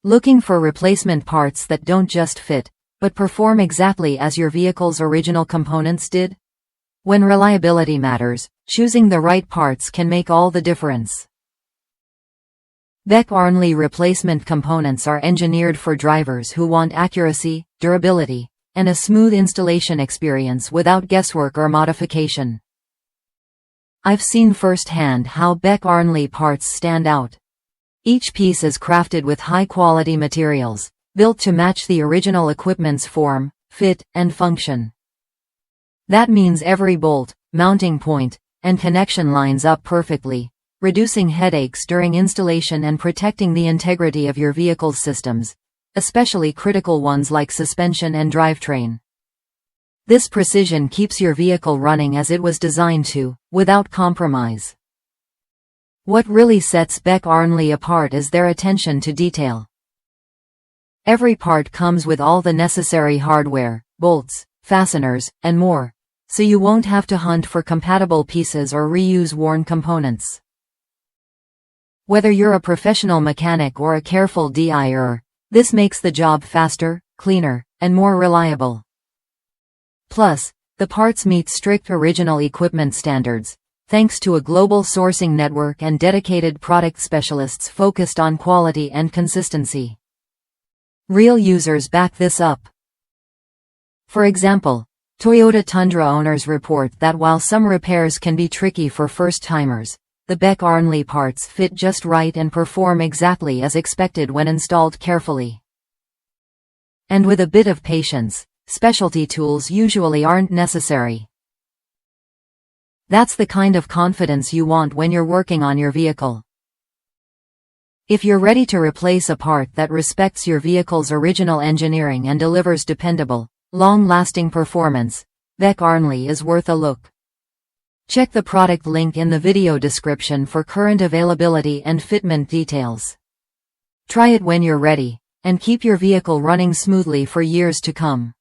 Looking for replacement parts that don't just fit, but perform exactly as your vehicle's original components did? When reliability matters, choosing the right parts can make all the difference. Beck Arnley replacement components are engineered for drivers who want accuracy, durability, and a smooth installation experience without guesswork or modification. I've seen firsthand how Beck Arnley parts stand out. Each piece is crafted with high-quality materials, built to match the original equipment's form, fit, and function. That means every bolt, mounting point, and connection lines up perfectly, reducing headaches during installation and protecting the integrity of your vehicle's systems, especially critical ones like suspension and drivetrain. This precision keeps your vehicle running as it was designed to, without compromise. What really sets Beck Arnley apart is their attention to detail. Every part comes with all the necessary hardware, bolts, fasteners, and more, so you won't have to hunt for compatible pieces or reuse worn components. Whether you're a professional mechanic or a careful DIYer, this makes the job faster, cleaner, and more reliable. Plus, the parts meet strict original equipment standards, thanks to a global sourcing network and dedicated product specialists focused on quality and consistency. Real users back this up. For example, Toyota Tundra owners report that while some repairs can be tricky for first-timers, the Beck Arnley parts fit just right and perform exactly as expected when installed carefully. And with a bit of patience, specialty tools usually aren't necessary. That's the kind of confidence you want when you're working on your vehicle. If you're ready to replace a part that respects your vehicle's original engineering and delivers dependable, long-lasting performance, Beck Arnley is worth a look. Check the product link in the video description for current availability and fitment details. Try it when you're ready, and keep your vehicle running smoothly for years to come.